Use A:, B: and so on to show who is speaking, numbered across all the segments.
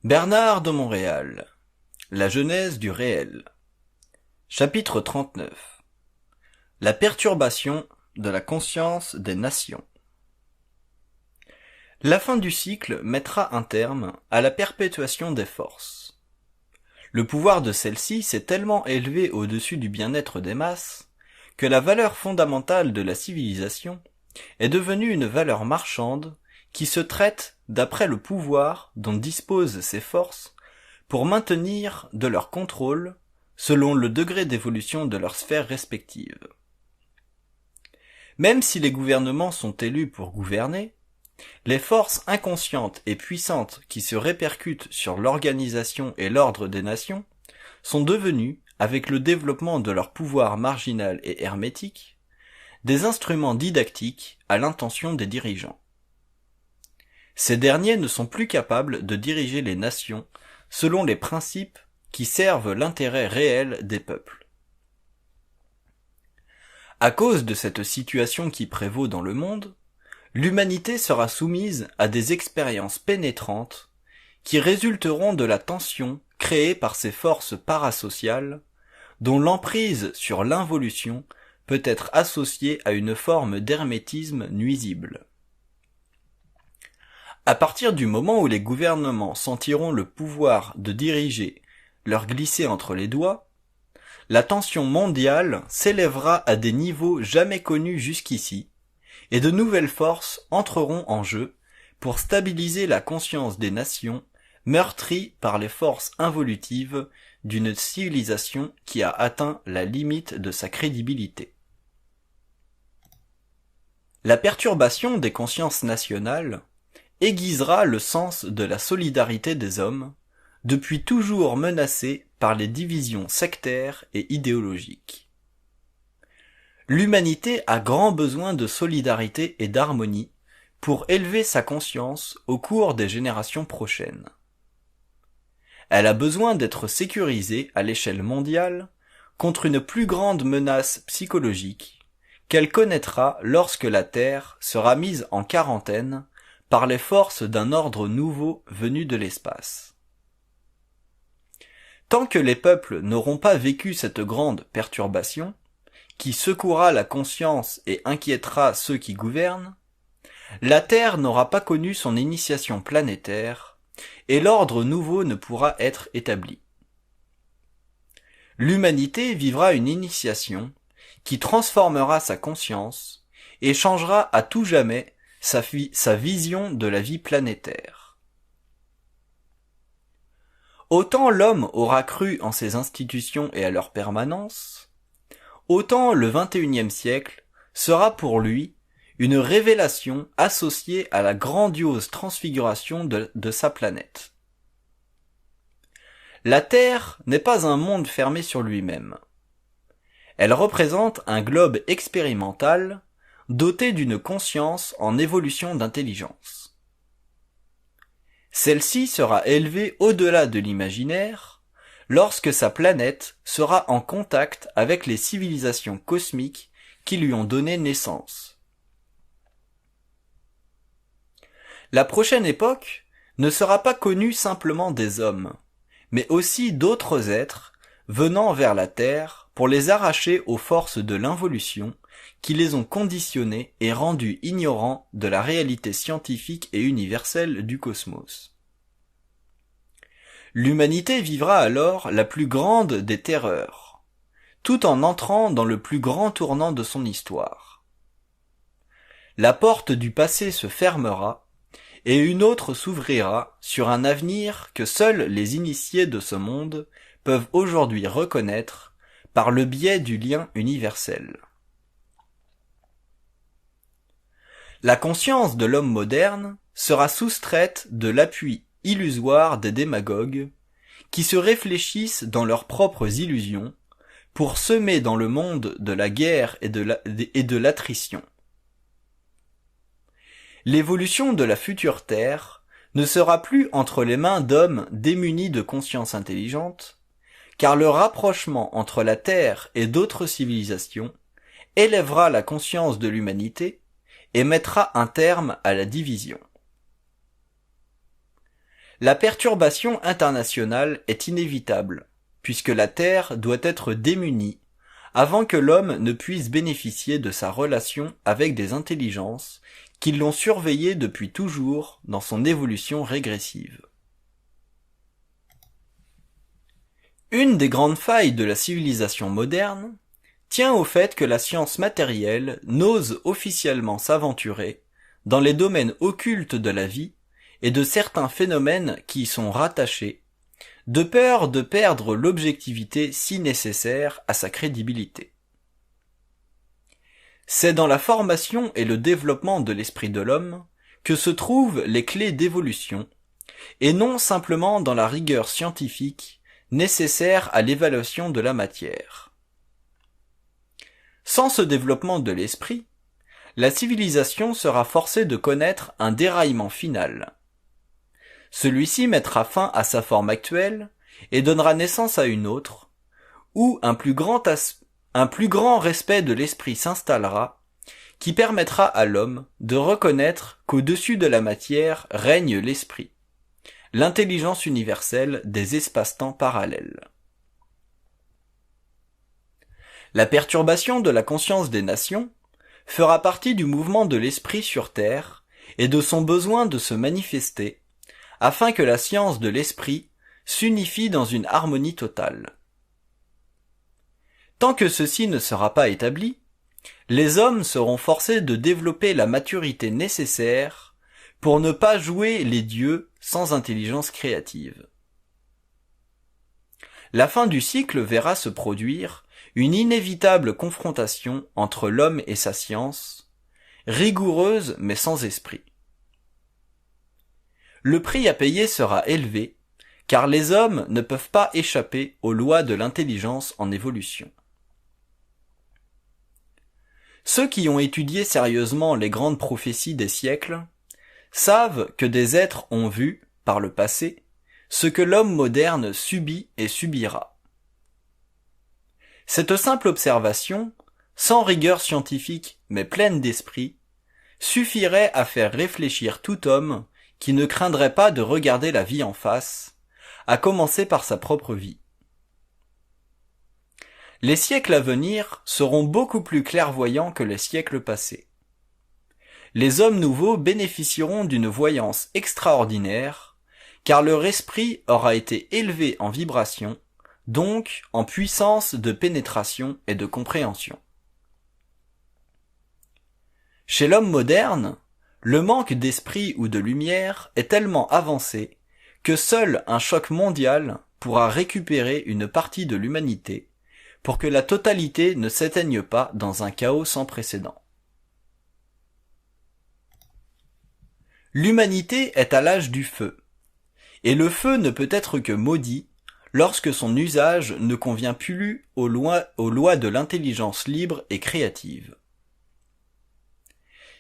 A: Bernard de Montréal. La genèse du réel. Chapitre 39. La perturbation de la conscience des nations. La fin du cycle mettra un terme à la perpétuation des forces. Le pouvoir de celles-ci s'est tellement élevé au-dessus du bien-être des masses que la valeur fondamentale de la civilisation est devenue une valeur marchande qui se traite d'après le pouvoir dont disposent ces forces pour maintenir de leur contrôle selon le degré d'évolution de leurs sphères respectives. Même si les gouvernements sont élus pour gouverner, les forces inconscientes et puissantes qui se répercutent sur l'organisation et l'ordre des nations sont devenues, avec le développement de leur pouvoir marginal et hermétique, des instruments didactiques à l'intention des dirigeants. Ces derniers ne sont plus capables de diriger les nations selon les principes qui servent l'intérêt réel des peuples. À cause de cette situation qui prévaut dans le monde, l'humanité sera soumise à des expériences pénétrantes qui résulteront de la tension créée par ces forces parasociales dont l'emprise sur l'involution peut être associée à une forme d'hermétisme nuisible. À partir du moment où les gouvernements sentiront le pouvoir de diriger leur glisser entre les doigts, la tension mondiale s'élèvera à des niveaux jamais connus jusqu'ici, et de nouvelles forces entreront en jeu pour stabiliser la conscience des nations meurtries par les forces involutives d'une civilisation qui a atteint la limite de sa crédibilité. La perturbation des consciences nationales aiguisera le sens de la solidarité des hommes, depuis toujours menacée par les divisions sectaires et idéologiques. L'humanité a grand besoin de solidarité et d'harmonie pour élever sa conscience au cours des générations prochaines. Elle a besoin d'être sécurisée à l'échelle mondiale contre une plus grande menace psychologique qu'elle connaîtra lorsque la Terre sera mise en quarantaine par les forces d'un ordre nouveau venu de l'espace. Tant que les peuples n'auront pas vécu cette grande perturbation, qui secouera la conscience et inquiétera ceux qui gouvernent, la Terre n'aura pas connu son initiation planétaire, et l'ordre nouveau ne pourra être établi. L'humanité vivra une initiation qui transformera sa conscience et changera à tout jamais sa vision de la vie planétaire. Autant l'homme aura cru en ses institutions et à leur permanence, autant le XXIe siècle sera pour lui une révélation associée à la grandiose transfiguration de sa planète. La Terre n'est pas un monde fermé sur lui-même. Elle représente un globe expérimental doté d'une conscience en évolution d'intelligence. Celle-ci sera élevée au-delà de l'imaginaire lorsque sa planète sera en contact avec les civilisations cosmiques qui lui ont donné naissance. La prochaine époque ne sera pas connue simplement des hommes, mais aussi d'autres êtres venant vers la Terre pour les arracher aux forces de l'involution qui les ont conditionnés et rendus ignorants de la réalité scientifique et universelle du cosmos. L'humanité vivra alors la plus grande des terreurs, tout en entrant dans le plus grand tournant de son histoire. La porte du passé se fermera, et une autre s'ouvrira sur un avenir que seuls les initiés de ce monde peuvent aujourd'hui reconnaître par le biais du lien universel. La conscience de l'homme moderne sera soustraite de l'appui illusoire des démagogues qui se réfléchissent dans leurs propres illusions pour semer dans le monde de la guerre et de l'attrition. L'évolution de la future Terre ne sera plus entre les mains d'hommes démunis de conscience intelligente, car le rapprochement entre la Terre et d'autres civilisations élèvera la conscience de l'humanité et mettra un terme à la division. La perturbation internationale est inévitable, puisque la Terre doit être démunie avant que l'homme ne puisse bénéficier de sa relation avec des intelligences qui l'ont surveillé depuis toujours dans son évolution régressive. Une des grandes failles de la civilisation moderne tient au fait que la science matérielle n'ose officiellement s'aventurer dans les domaines occultes de la vie et de certains phénomènes qui y sont rattachés, de peur de perdre l'objectivité si nécessaire à sa crédibilité. C'est dans la formation et le développement de l'esprit de l'homme que se trouvent les clés d'évolution, et non simplement dans la rigueur scientifique nécessaire à l'évaluation de la matière. Sans ce développement de l'esprit, la civilisation sera forcée de connaître un déraillement final. Celui-ci mettra fin à sa forme actuelle et donnera naissance à une autre, où un plus grand respect de l'esprit s'installera, qui permettra à l'homme de reconnaître qu'au-dessus de la matière règne l'esprit, l'intelligence universelle des espaces-temps parallèles. La perturbation de la conscience des nations fera partie du mouvement de l'esprit sur Terre et de son besoin de se manifester, afin que la science de l'esprit s'unifie dans une harmonie totale. Tant que ceci ne sera pas établi, les hommes seront forcés de développer la maturité nécessaire pour ne pas jouer les dieux sans intelligence créative. La fin du cycle verra se produire une inévitable confrontation entre l'homme et sa science, rigoureuse mais sans esprit. Le prix à payer sera élevé, car les hommes ne peuvent pas échapper aux lois de l'intelligence en évolution. Ceux qui ont étudié sérieusement les grandes prophéties des siècles savent que des êtres ont vu, par le passé, ce que l'homme moderne subit et subira. Cette simple observation, sans rigueur scientifique mais pleine d'esprit, suffirait à faire réfléchir tout homme qui ne craindrait pas de regarder la vie en face, à commencer par sa propre vie. Les siècles à venir seront beaucoup plus clairvoyants que les siècles passés. Les hommes nouveaux bénéficieront d'une voyance extraordinaire, car leur esprit aura été élevé en vibration, donc en puissance de pénétration et de compréhension. Chez l'homme moderne, le manque d'esprit ou de lumière est tellement avancé que seul un choc mondial pourra récupérer une partie de l'humanité pour que la totalité ne s'éteigne pas dans un chaos sans précédent. L'humanité est à l'âge du feu, et le feu ne peut être que maudit lorsque son usage ne convient plus aux lois de l'intelligence libre et créative.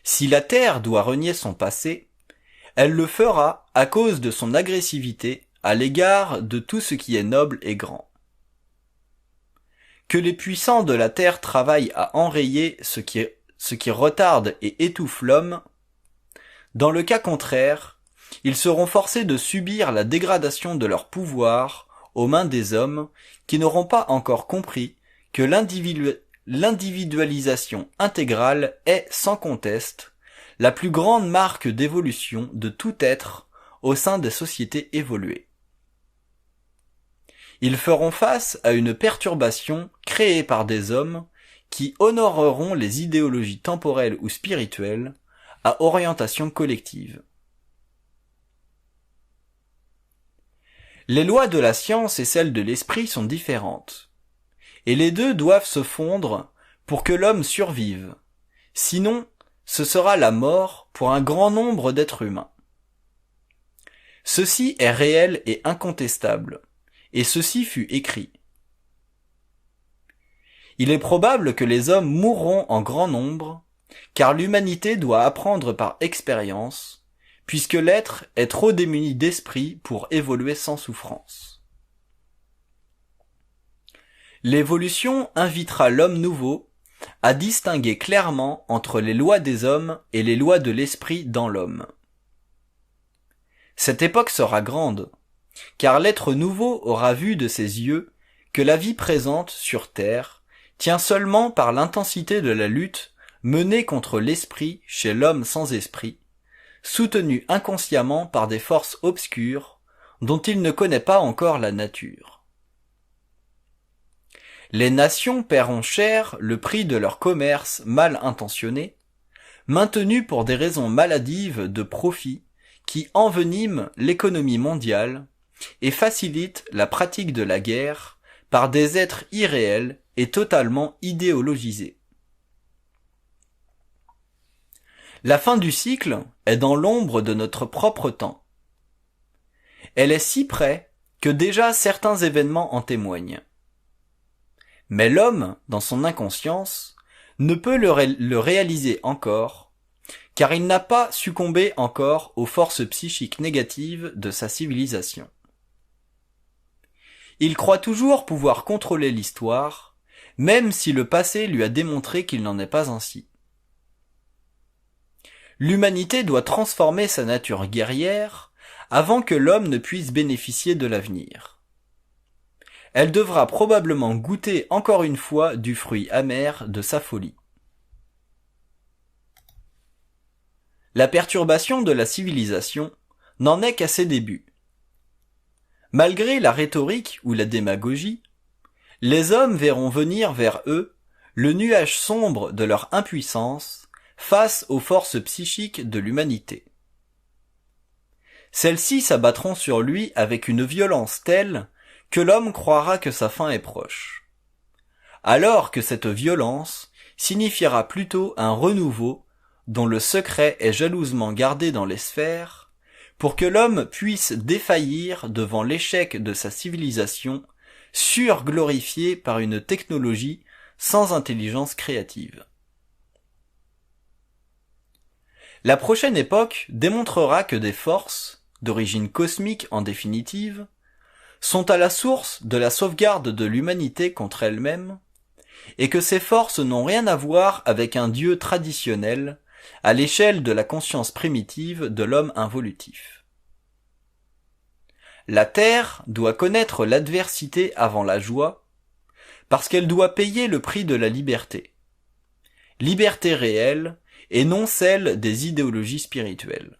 A: Si la Terre doit renier son passé, elle le fera à cause de son agressivité à l'égard de tout ce qui est noble et grand. Que les puissants de la Terre travaillent à enrayer ce qui retarde et étouffe l'homme, dans le cas contraire, ils seront forcés de subir la dégradation de leur pouvoir aux mains des hommes qui n'auront pas encore compris que l'individualisation intégrale est, sans conteste, la plus grande marque d'évolution de tout être au sein des sociétés évoluées. Ils feront face à une perturbation créée par des hommes qui honoreront les idéologies temporelles ou spirituelles à orientation collective. Les lois de la science et celles de l'esprit sont différentes, et les deux doivent se fondre pour que l'homme survive, sinon ce sera la mort pour un grand nombre d'êtres humains. Ceci est réel et incontestable, et ceci fut écrit. Il est probable que les hommes mourront en grand nombre, car l'humanité doit apprendre par expérience, puisque l'être est trop démuni d'esprit pour évoluer sans souffrance. L'évolution invitera l'homme nouveau à distinguer clairement entre les lois des hommes et les lois de l'esprit dans l'homme. Cette époque sera grande, car l'être nouveau aura vu de ses yeux que la vie présente sur terre tient seulement par l'intensité de la lutte menée contre l'esprit chez l'homme sans esprit, soutenu inconsciemment par des forces obscures dont il ne connaît pas encore la nature. Les nations paieront cher le prix de leur commerce mal intentionné, maintenu pour des raisons maladives de profit qui enveniment l'économie mondiale et facilitent la pratique de la guerre par des êtres irréels et totalement idéologisés. La fin du cycle est dans l'ombre de notre propre temps. Elle est si près que déjà certains événements en témoignent. Mais l'homme, dans son inconscience, ne peut le réaliser encore, car il n'a pas succombé encore aux forces psychiques négatives de sa civilisation. Il croit toujours pouvoir contrôler l'histoire, même si le passé lui a démontré qu'il n'en est pas ainsi. L'humanité doit transformer sa nature guerrière avant que l'homme ne puisse bénéficier de l'avenir. Elle devra probablement goûter encore une fois du fruit amer de sa folie. La perturbation de la civilisation n'en est qu'à ses débuts. Malgré la rhétorique ou la démagogie, les hommes verront venir vers eux le nuage sombre de leur impuissance face aux forces psychiques de l'humanité. Celles-ci s'abattront sur lui avec une violence telle que l'homme croira que sa fin est proche. Alors que cette violence signifiera plutôt un renouveau dont le secret est jalousement gardé dans les sphères, pour que l'homme puisse défaillir devant l'échec de sa civilisation surglorifiée par une technologie sans intelligence créative. La prochaine époque démontrera que des forces, d'origine cosmique en définitive, sont à la source de la sauvegarde de l'humanité contre elle-même, et que ces forces n'ont rien à voir avec un dieu traditionnel à l'échelle de la conscience primitive de l'homme involutif. La Terre doit connaître l'adversité avant la joie, parce qu'elle doit payer le prix de la liberté. Liberté réelle, et non celle des idéologies spirituelles.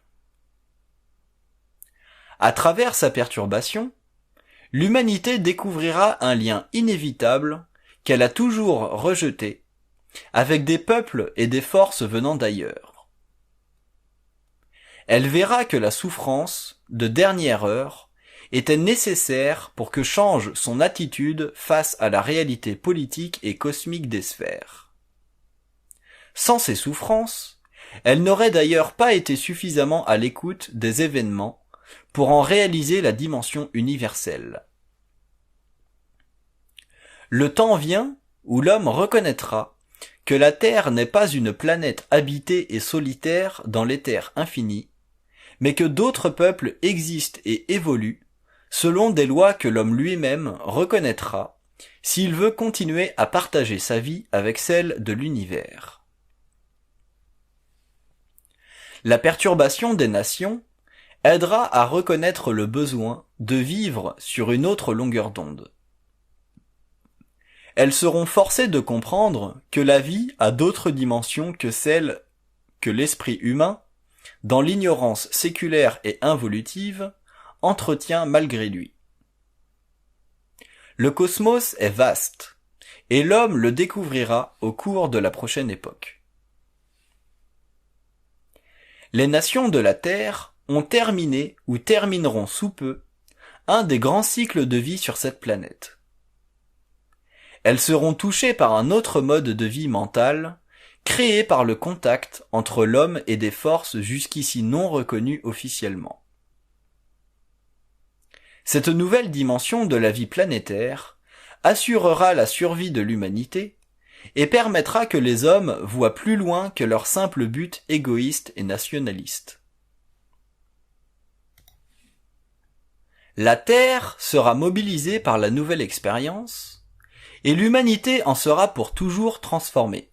A: À travers sa perturbation, l'humanité découvrira un lien inévitable qu'elle a toujours rejeté, avec des peuples et des forces venant d'ailleurs. Elle verra que la souffrance, de dernière heure, était nécessaire pour que change son attitude face à la réalité politique et cosmique des sphères. Sans ces souffrances, elle n'aurait d'ailleurs pas été suffisamment à l'écoute des événements pour en réaliser la dimension universelle. Le temps vient où l'homme reconnaîtra que la Terre n'est pas une planète habitée et solitaire dans l'éther infini, mais que d'autres peuples existent et évoluent selon des lois que l'homme lui-même reconnaîtra s'il veut continuer à partager sa vie avec celle de l'univers. La perturbation des nations aidera à reconnaître le besoin de vivre sur une autre longueur d'onde. Elles seront forcées de comprendre que la vie a d'autres dimensions que celles que l'esprit humain, dans l'ignorance séculaire et involutive, entretient malgré lui. Le cosmos est vaste, et l'homme le découvrira au cours de la prochaine époque. Les nations de la Terre ont terminé ou termineront sous peu un des grands cycles de vie sur cette planète. Elles seront touchées par un autre mode de vie mental, créé par le contact entre l'homme et des forces jusqu'ici non reconnues officiellement. Cette nouvelle dimension de la vie planétaire assurera la survie de l'humanité et permettra que les hommes voient plus loin que leur simple but égoïste et nationaliste. La Terre sera mobilisée par la nouvelle expérience, et l'humanité en sera pour toujours transformée.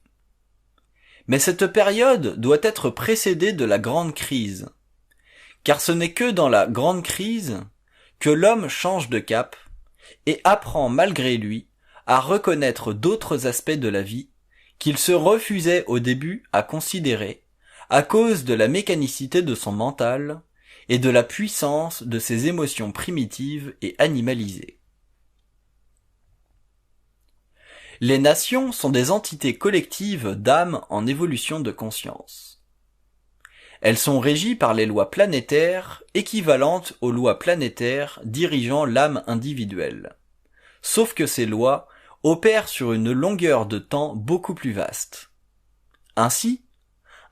A: Mais cette période doit être précédée de la grande crise, car ce n'est que dans la grande crise que l'homme change de cap et apprend malgré lui à reconnaître d'autres aspects de la vie qu'il se refusait au début à considérer à cause de la mécanicité de son mental et de la puissance de ses émotions primitives et animalisées. Les nations sont des entités collectives d'âme en évolution de conscience. Elles sont régies par les lois planétaires équivalentes aux lois planétaires dirigeant l'âme individuelle, sauf que ces lois opèrent sur une longueur de temps beaucoup plus vaste. Ainsi,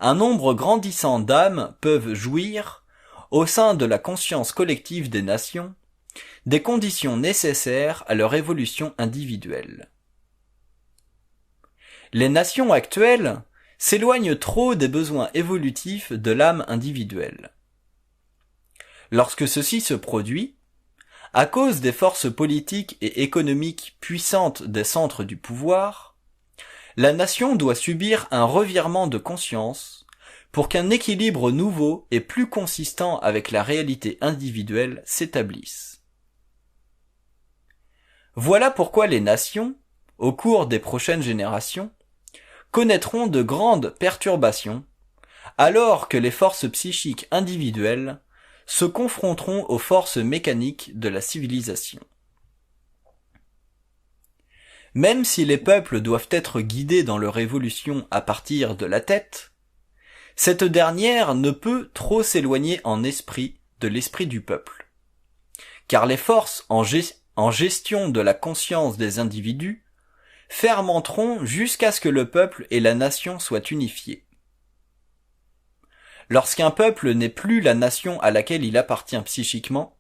A: un nombre grandissant d'âmes peuvent jouir, au sein de la conscience collective des nations, des conditions nécessaires à leur évolution individuelle. Les nations actuelles s'éloignent trop des besoins évolutifs de l'âme individuelle. Lorsque ceci se produit, à cause des forces politiques et économiques puissantes des centres du pouvoir, la nation doit subir un revirement de conscience pour qu'un équilibre nouveau et plus consistant avec la réalité individuelle s'établisse. Voilà pourquoi les nations, au cours des prochaines générations, connaîtront de grandes perturbations, alors que les forces psychiques individuelles se confronteront aux forces mécaniques de la civilisation. Même si les peuples doivent être guidés dans leur évolution à partir de la tête, cette dernière ne peut trop s'éloigner en esprit de l'esprit du peuple, car les forces en gestion de la conscience des individus fermenteront jusqu'à ce que le peuple et la nation soient unifiés. Lorsqu'un peuple n'est plus la nation à laquelle il appartient psychiquement,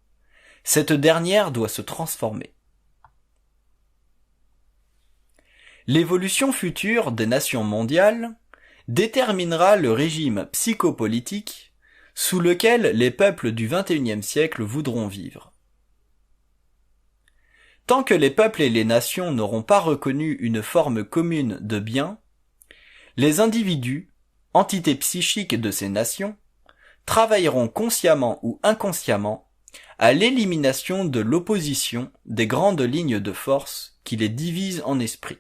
A: cette dernière doit se transformer. L'évolution future des nations mondiales déterminera le régime psychopolitique sous lequel les peuples du XXIe siècle voudront vivre. Tant que les peuples et les nations n'auront pas reconnu une forme commune de bien, les individus, entités psychiques de ces nations, travailleront consciemment ou inconsciemment à l'élimination de l'opposition des grandes lignes de force qui les divisent en esprit.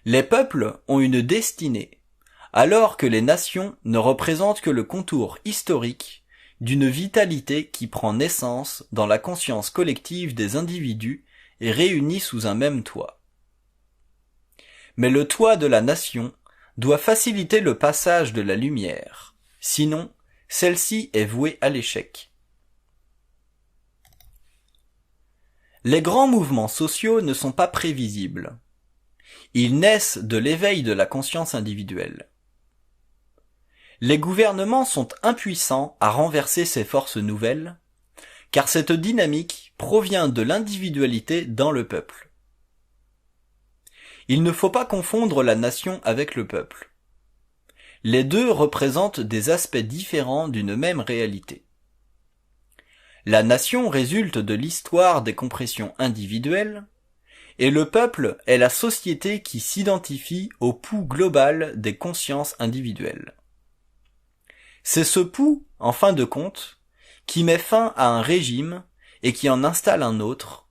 A: Les peuples ont une destinée, alors que les nations ne représentent que le contour historique d'une vitalité qui prend naissance dans la conscience collective des individus et réunis sous un même toit. Mais le toit de la nation doit faciliter le passage de la lumière, sinon celle-ci est vouée à l'échec. Les grands mouvements sociaux ne sont pas prévisibles. Ils naissent de l'éveil de la conscience individuelle. Les gouvernements sont impuissants à renverser ces forces nouvelles, car cette dynamique provient de l'individualité dans le peuple. Il ne faut pas confondre la nation avec le peuple. Les deux représentent des aspects différents d'une même réalité. La nation résulte de l'histoire des compressions individuelles, et le peuple est la société qui s'identifie au pouls global des consciences individuelles. C'est ce pouls, en fin de compte, qui met fin à un régime et qui en installe un autre,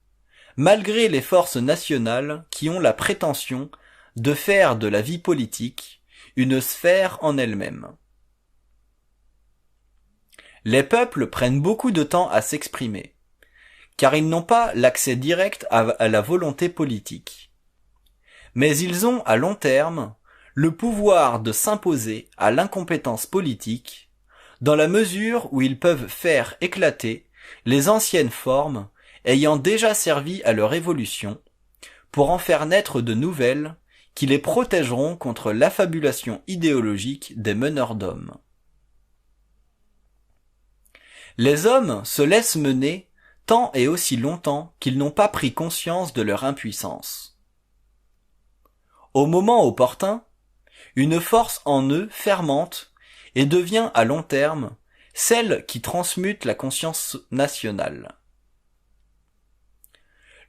A: malgré les forces nationales qui ont la prétention de faire de la vie politique une sphère en elle-même. Les peuples prennent beaucoup de temps à s'exprimer, car ils n'ont pas l'accès direct à la volonté politique. Mais ils ont, à long terme, le pouvoir de s'imposer à l'incompétence politique, dans la mesure où ils peuvent faire éclater les anciennes formes ayant déjà servi à leur évolution, pour en faire naître de nouvelles qui les protégeront contre l'affabulation idéologique des meneurs d'hommes. Les hommes se laissent mener tant et aussi longtemps qu'ils n'ont pas pris conscience de leur impuissance. Au moment opportun, une force en eux fermente et devient à long terme celle qui transmute la conscience nationale.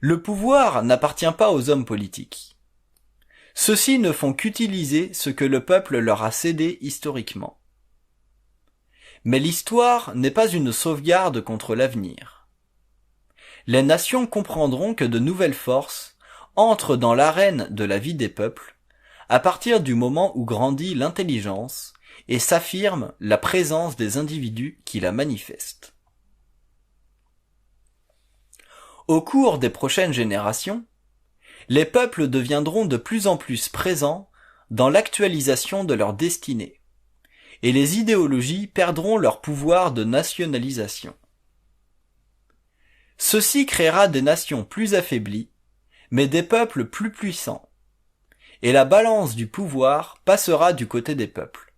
A: Le pouvoir n'appartient pas aux hommes politiques. Ceux-ci ne font qu'utiliser ce que le peuple leur a cédé historiquement. Mais l'histoire n'est pas une sauvegarde contre l'avenir. Les nations comprendront que de nouvelles forces entrent dans l'arène de la vie des peuples à partir du moment où grandit l'intelligence et s'affirme la présence des individus qui la manifestent. Au cours des prochaines générations, les peuples deviendront de plus en plus présents dans l'actualisation de leur destinée, et les idéologies perdront leur pouvoir de nationalisation. Ceci créera des nations plus affaiblies, mais des peuples plus puissants, et la balance du pouvoir passera du côté des peuples.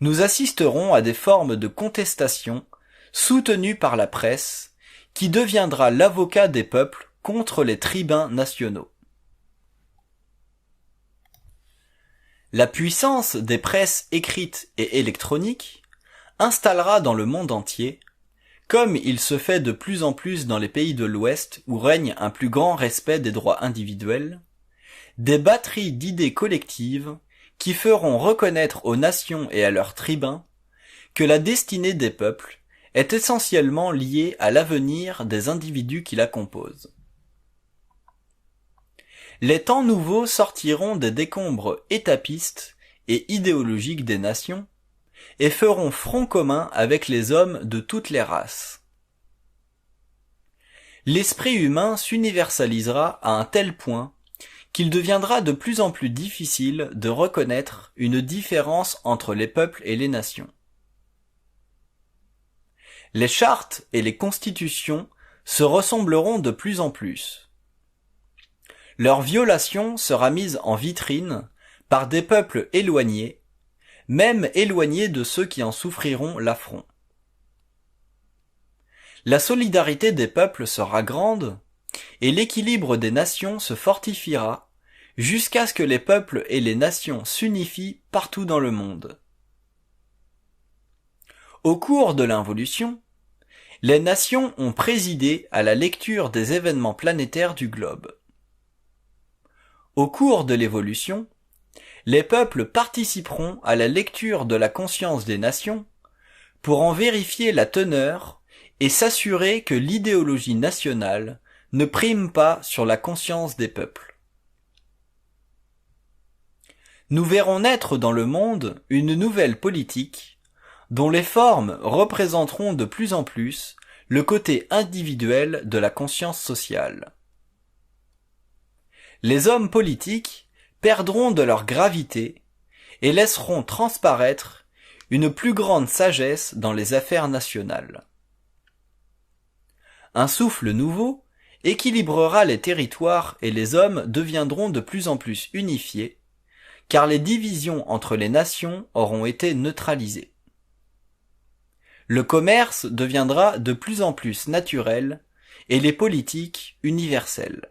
A: Nous assisterons à des formes de contestation soutenues par la presse, qui deviendra l'avocat des peuples contre les tribuns nationaux. La puissance des presses écrites et électroniques installera dans le monde entier, comme il se fait de plus en plus dans les pays de l'Ouest où règne un plus grand respect des droits individuels, des batteries d'idées collectives qui feront reconnaître aux nations et à leurs tribuns que la destinée des peuples est essentiellement liée à l'avenir des individus qui la composent. Les temps nouveaux sortiront des décombres étapistes et idéologiques des nations et feront front commun avec les hommes de toutes les races. L'esprit humain s'universalisera à un tel point qu'il deviendra de plus en plus difficile de reconnaître une différence entre les peuples et les nations. Les chartes et les constitutions se ressembleront de plus en plus. Leur violation sera mise en vitrine par des peuples éloignés, même éloignés de ceux qui en souffriront l'affront. La solidarité des peuples sera grande, et l'équilibre des nations se fortifiera jusqu'à ce que les peuples et les nations s'unifient partout dans le monde. Au cours de l'involution, les nations ont présidé à la lecture des événements planétaires du globe. Au cours de l'évolution, les peuples participeront à la lecture de la conscience des nations pour en vérifier la teneur et s'assurer que l'idéologie nationale ne prime pas sur la conscience des peuples. Nous verrons naître dans le monde une nouvelle politique dont les formes représenteront de plus en plus le côté individuel de la conscience sociale. Les hommes politiques perdront de leur gravité et laisseront transparaître une plus grande sagesse dans les affaires nationales. Un souffle nouveau équilibrera les territoires et les hommes deviendront de plus en plus unifiés, car les divisions entre les nations auront été neutralisées. Le commerce deviendra de plus en plus naturel et les politiques universelles.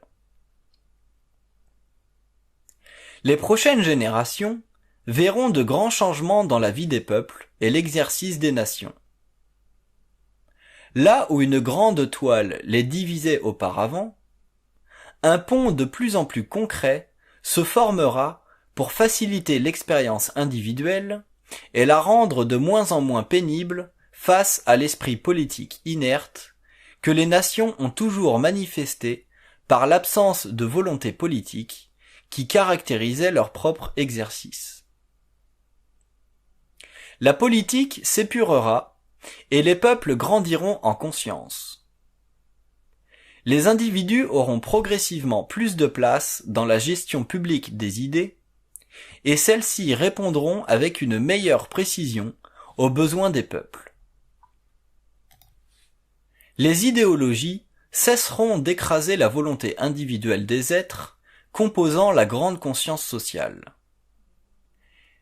A: Les prochaines générations verront de grands changements dans la vie des peuples et l'exercice des nations. Là où une grande toile les divisait auparavant, un pont de plus en plus concret se formera pour faciliter l'expérience individuelle et la rendre de moins en moins pénible face à l'esprit politique inerte que les nations ont toujours manifesté par l'absence de volonté politique qui caractérisait leur propre exercice. La politique s'épurera et les peuples grandiront en conscience. Les individus auront progressivement plus de place dans la gestion publique des idées et celles-ci répondront avec une meilleure précision aux besoins des peuples. Les idéologies cesseront d'écraser la volonté individuelle des êtres composant la grande conscience sociale.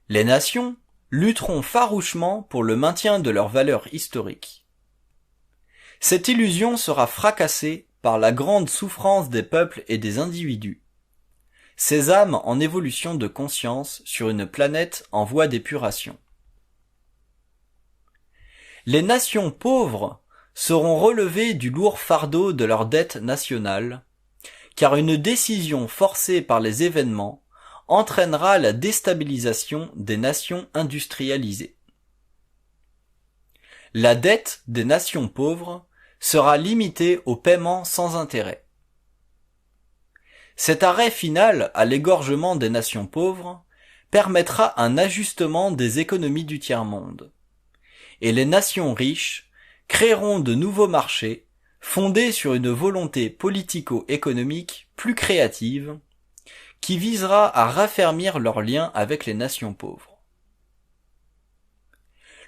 A: Les nations lutteront farouchement pour le maintien de leurs valeurs historiques. Cette illusion sera fracassée par la grande souffrance des peuples et des individus, ces âmes en évolution de conscience sur une planète en voie d'épuration. Les nations pauvres seront relevées du lourd fardeau de leur dette nationale, car une décision forcée par les événements entraînera la déstabilisation des nations industrialisées. la dette des nations pauvres sera limitée au paiement sans intérêt. Cet arrêt final à l'égorgement des nations pauvres permettra un ajustement des économies du tiers-monde. Et les nations riches créeront de nouveaux marchés fondés sur une volonté politico-économique plus créative qui visera à raffermir leurs liens avec les nations pauvres.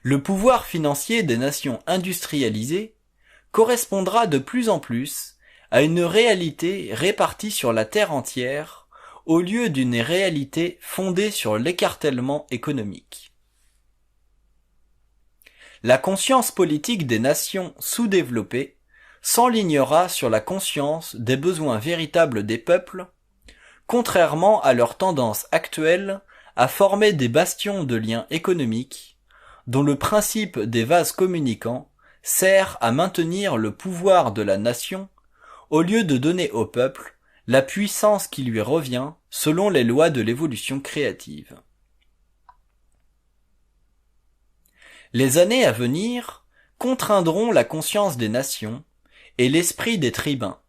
A: Le pouvoir financier des nations industrialisées correspondra de plus en plus à une réalité répartie sur la terre entière au lieu d'une réalité fondée sur l'écartèlement économique. La conscience politique des nations sous-développées s'enlignera sur la conscience des besoins véritables des peuples, contrairement à leur tendance actuelle à former des bastions de liens économiques, dont le principe des vases communicants sert à maintenir le pouvoir de la nation au lieu de donner au peuple la puissance qui lui revient selon les lois de l'évolution créative. Les années à venir contraindront la conscience des nations et l'esprit des tribuns,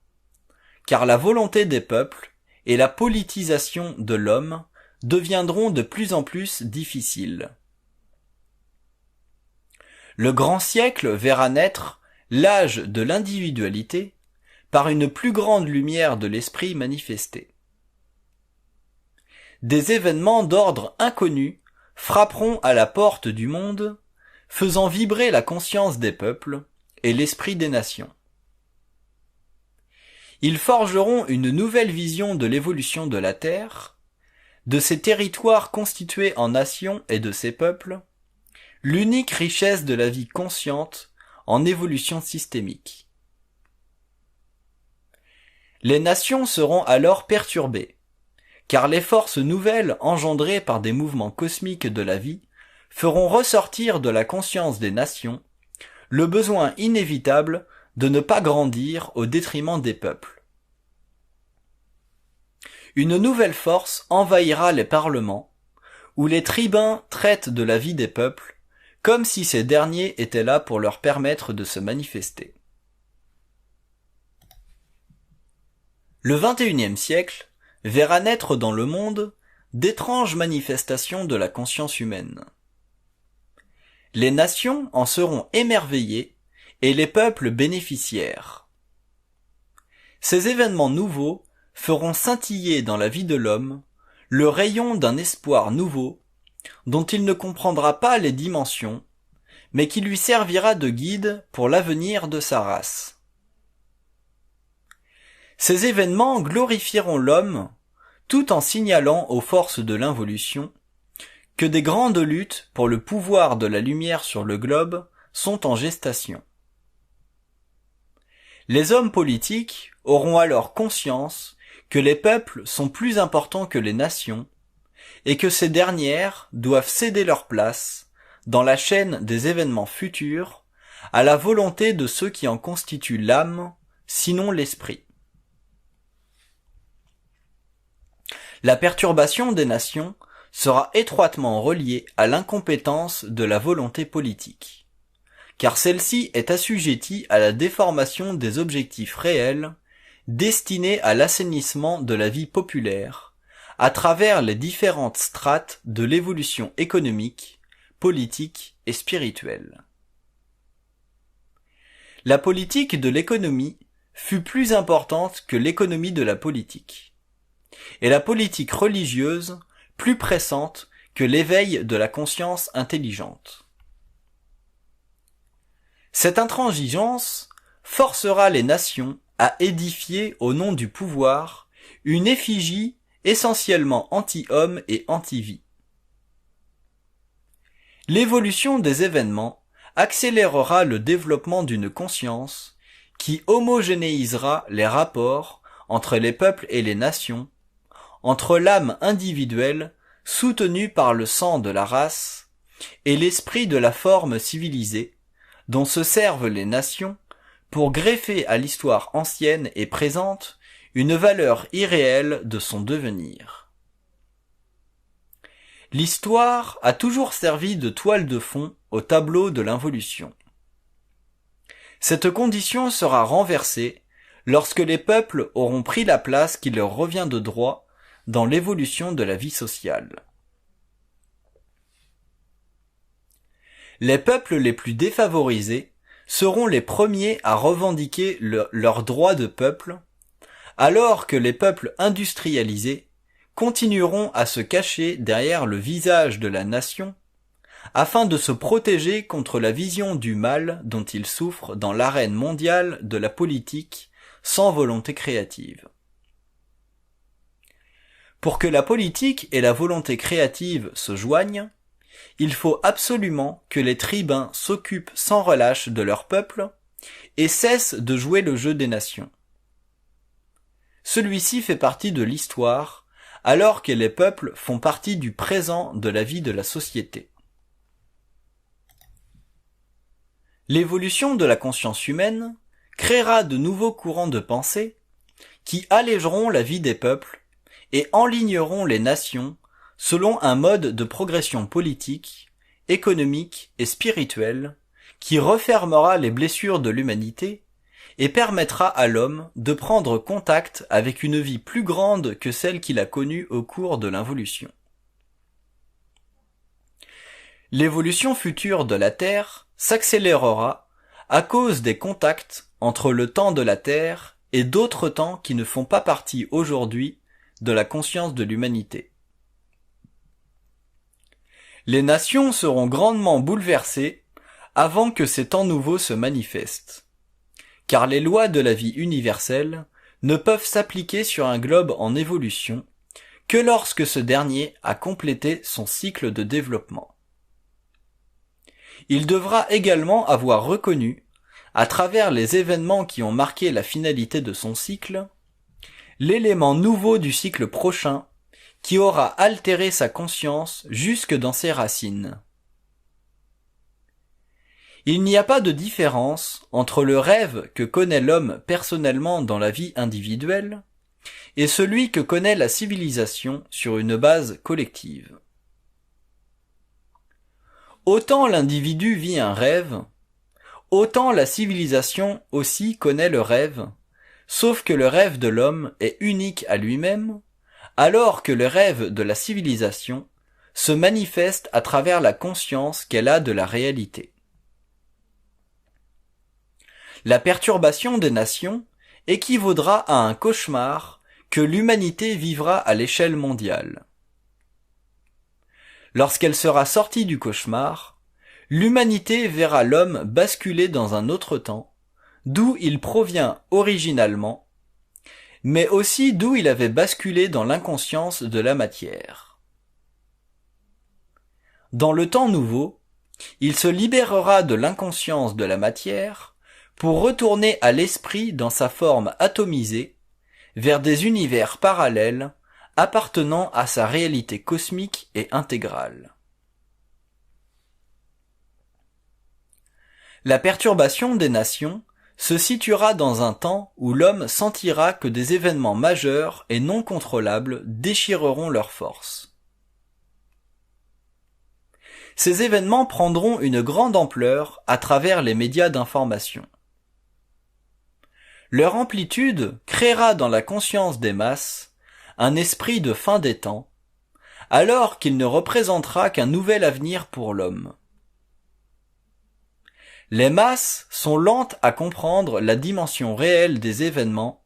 A: car la volonté des peuples et la politisation de l'homme deviendront de plus en plus difficiles. Le grand siècle verra naître l'âge de l'individualité par une plus grande lumière de l'esprit manifesté. Des événements d'ordre inconnu frapperont à la porte du monde, faisant vibrer la conscience des peuples et l'esprit des nations. Ils forgeront une nouvelle vision de l'évolution de la Terre, de ses territoires constitués en nations et de ses peuples, l'unique richesse de la vie consciente en évolution systémique. Les nations seront alors perturbées, car les forces nouvelles engendrées par des mouvements cosmiques de la vie feront ressortir de la conscience des nations le besoin inévitable de ne pas grandir au détriment des peuples. Une nouvelle force envahira les parlements, où les tribuns traitent de la vie des peuples comme si ces derniers étaient là pour leur permettre de se manifester. Le XXIe siècle verra naître dans le monde d'étranges manifestations de la conscience humaine. Les nations en seront émerveillées et les peuples bénéficiaires. Ces événements nouveaux feront scintiller dans la vie de l'homme le rayon d'un espoir nouveau dont il ne comprendra pas les dimensions, mais qui lui servira de guide pour l'avenir de sa race. Ces événements glorifieront l'homme tout en signalant aux forces de l'involution que des grandes luttes pour le pouvoir de la lumière sur le globe sont en gestation. Les hommes politiques auront alors conscience que les peuples sont plus importants que les nations et que ces dernières doivent céder leur place dans la chaîne des événements futurs à la volonté de ceux qui en constituent l'âme, sinon l'esprit. La perturbation des nations sera étroitement reliée à l'incompétence de la volonté politique, car celle-ci est assujettie à la déformation des objectifs réels destinés à l'assainissement de la vie populaire à travers les différentes strates de l'évolution économique, politique et spirituelle. La politique de l'économie fut plus importante que l'économie de la politique, et la politique religieuse plus pressante que l'éveil de la conscience intelligente. Cette intransigeance forcera les nations à édifier au nom du pouvoir une effigie essentiellement anti-homme et anti-vie. L'évolution des événements accélérera le développement d'une conscience qui homogénéisera les rapports entre les peuples et les nations, entre l'âme individuelle soutenue par le sang de la race et l'esprit de la forme civilisée dont se servent les nations pour greffer à l'histoire ancienne et présente une valeur irréelle de son devenir. L'histoire a toujours servi de toile de fond au tableau de l'involution. Cette condition sera renversée lorsque les peuples auront pris la place qui leur revient de droit dans l'évolution de la vie sociale. Les peuples les plus défavorisés seront les premiers à revendiquer leurs droits de peuple, alors que les peuples industrialisés continueront à se cacher derrière le visage de la nation afin de se protéger contre la vision du mal dont ils souffrent dans l'arène mondiale de la politique sans volonté créative. Pour que la politique et la volonté créative se joignent, il faut absolument que les tribuns s'occupent sans relâche de leur peuple et cessent de jouer le jeu des nations. Celui-ci fait partie de l'histoire, alors que les peuples font partie du présent de la vie de la société. L'évolution de la conscience humaine créera de nouveaux courants de pensée qui allégeront la vie des peuples et enligneront les nations selon un mode de progression politique, économique et spirituelle qui refermera les blessures de l'humanité et permettra à l'homme de prendre contact avec une vie plus grande que celle qu'il a connue au cours de l'involution. L'évolution future de la Terre s'accélérera à cause des contacts entre le temps de la Terre et d'autres temps qui ne font pas partie aujourd'hui de la conscience de l'humanité. Les nations seront grandement bouleversées avant que ces temps nouveaux se manifestent, car les lois de la vie universelle ne peuvent s'appliquer sur un globe en évolution que lorsque ce dernier a complété son cycle de développement. Il devra également avoir reconnu, à travers les événements qui ont marqué la finalité de son cycle, l'élément nouveau du cycle prochain qui aura altéré sa conscience jusque dans ses racines. Il n'y a pas de différence entre le rêve que connaît l'homme personnellement dans la vie individuelle et celui que connaît la civilisation sur une base collective. Autant l'individu vit un rêve, autant la civilisation aussi connaît le rêve, sauf que le rêve de l'homme est unique à lui-même, alors que le rêve de la civilisation se manifeste à travers la conscience qu'elle a de la réalité. La perturbation des nations équivaudra à un cauchemar que l'humanité vivra à l'échelle mondiale. Lorsqu'elle sera sortie du cauchemar, l'humanité verra l'homme basculer dans un autre temps, d'où il provient originalement, mais aussi d'où il avait basculé dans l'inconscience de la matière. Dans le temps nouveau, il se libérera de l'inconscience de la matière pour retourner à l'esprit dans sa forme atomisée, vers des univers parallèles appartenant à sa réalité cosmique et intégrale. La perturbation des nations se situera dans un temps où l'homme sentira que des événements majeurs et non contrôlables déchireront leurs forces. Ces événements prendront une grande ampleur à travers les médias d'information. Leur amplitude créera dans la conscience des masses un esprit de fin des temps, alors qu'il ne représentera qu'un nouvel avenir pour l'homme. Les masses sont lentes à comprendre la dimension réelle des événements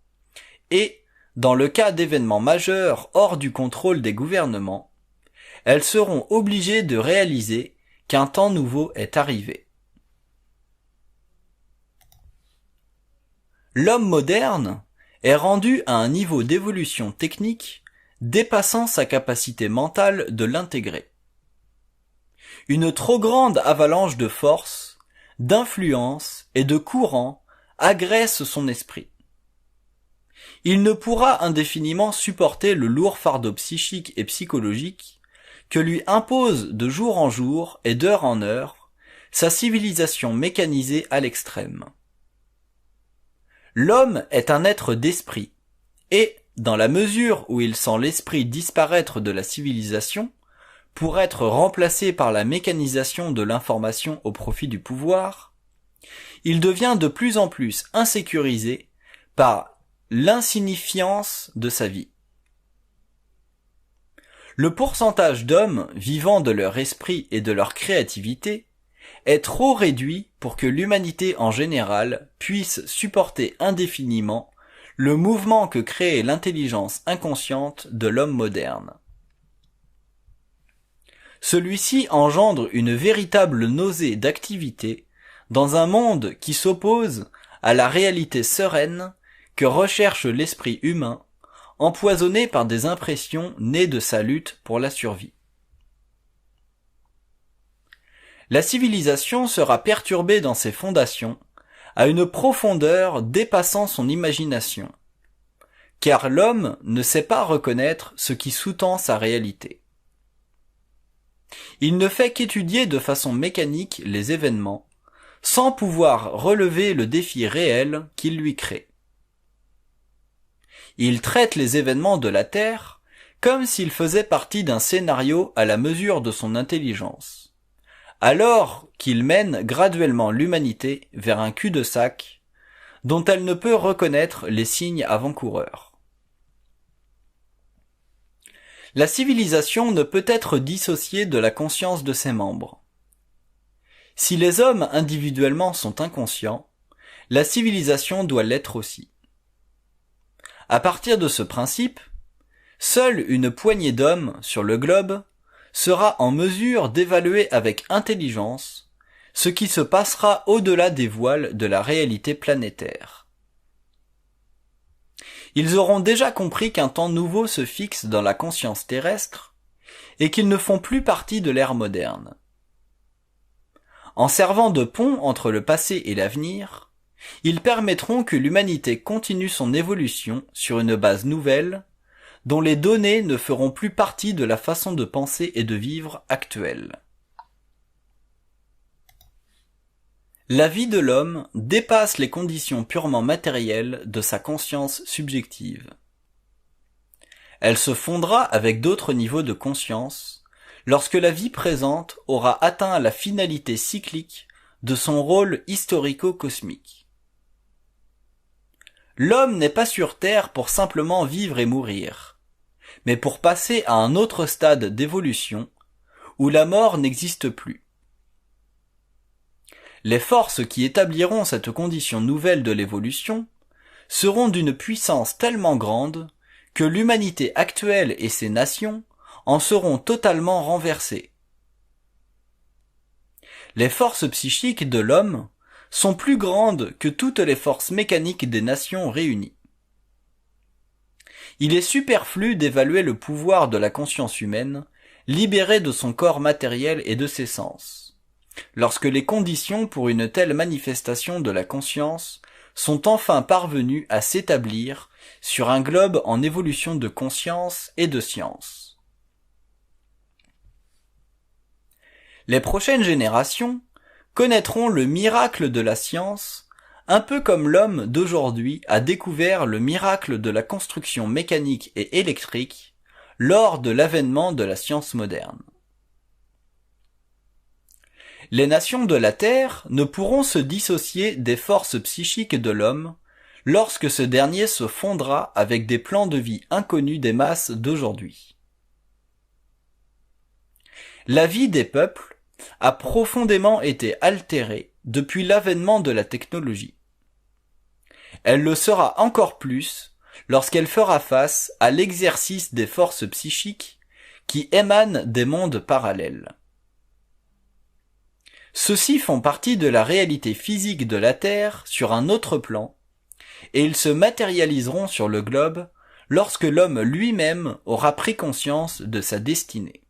A: et, dans le cas d'événements majeurs hors du contrôle des gouvernements, elles seront obligées de réaliser qu'un temps nouveau est arrivé. L'homme moderne est rendu à un niveau d'évolution technique dépassant sa capacité mentale de l'intégrer. Une trop grande avalanche de force, d'influence et de courants agresse son esprit. Il ne pourra indéfiniment supporter le lourd fardeau psychique et psychologique que lui impose de jour en jour et d'heure en heure sa civilisation mécanisée à l'extrême. L'homme est un être d'esprit, et, dans la mesure où il sent l'esprit disparaître de la civilisation, pour être remplacé par la mécanisation de l'information au profit du pouvoir, il devient de plus en plus insécurisé par l'insignifiance de sa vie. Le pourcentage d'hommes vivant de leur esprit et de leur créativité est trop réduit pour que l'humanité en général puisse supporter indéfiniment le mouvement que crée l'intelligence inconsciente de l'homme moderne. Celui-ci engendre une véritable nausée d'activité dans un monde qui s'oppose à la réalité sereine que recherche l'esprit humain, empoisonné par des impressions nées de sa lutte pour la survie. La civilisation sera perturbée dans ses fondations à une profondeur dépassant son imagination, car l'homme ne sait pas reconnaître ce qui sous-tend sa réalité. Il ne fait qu'étudier de façon mécanique les événements, sans pouvoir relever le défi réel qu'il lui crée. Il traite les événements de la Terre comme s'ils faisaient partie d'un scénario à la mesure de son intelligence, alors qu'il mène graduellement l'humanité vers un cul-de-sac dont elle ne peut reconnaître les signes avant-coureurs. La civilisation ne peut être dissociée de la conscience de ses membres. Si les hommes individuellement sont inconscients, la civilisation doit l'être aussi. À partir de ce principe, seule une poignée d'hommes sur le globe sera en mesure d'évaluer avec intelligence ce qui se passera au-delà des voiles de la réalité planétaire. Ils auront déjà compris qu'un temps nouveau se fixe dans la conscience terrestre et qu'ils ne font plus partie de l'ère moderne. En servant de pont entre le passé et l'avenir, ils permettront que l'humanité continue son évolution sur une base nouvelle, dont les données ne feront plus partie de la façon de penser et de vivre actuelle. La vie de l'homme dépasse les conditions purement matérielles de sa conscience subjective. Elle se fondra avec d'autres niveaux de conscience lorsque la vie présente aura atteint la finalité cyclique de son rôle historico-cosmique. L'homme n'est pas sur Terre pour simplement vivre et mourir, mais pour passer à un autre stade d'évolution où la mort n'existe plus. Les forces qui établiront cette condition nouvelle de l'évolution seront d'une puissance tellement grande que l'humanité actuelle et ses nations en seront totalement renversées. Les forces psychiques de l'homme sont plus grandes que toutes les forces mécaniques des nations réunies. Il est superflu d'évaluer le pouvoir de la conscience humaine, libérée de son corps matériel et de ses sens, lorsque les conditions pour une telle manifestation de la conscience sont enfin parvenues à s'établir sur un globe en évolution de conscience et de science. Les prochaines générations connaîtront le miracle de la science, un peu comme l'homme d'aujourd'hui a découvert le miracle de la construction mécanique et électrique lors de l'avènement de la science moderne. Les nations de la Terre ne pourront se dissocier des forces psychiques de l'homme lorsque ce dernier se fondra avec des plans de vie inconnus des masses d'aujourd'hui. La vie des peuples a profondément été altérée depuis l'avènement de la technologie. Elle le sera encore plus lorsqu'elle fera face à l'exercice des forces psychiques qui émanent des mondes parallèles. Ceux-ci font partie de la réalité physique de la Terre sur un autre plan, et ils se matérialiseront sur le globe lorsque l'homme lui-même aura pris conscience de sa destinée.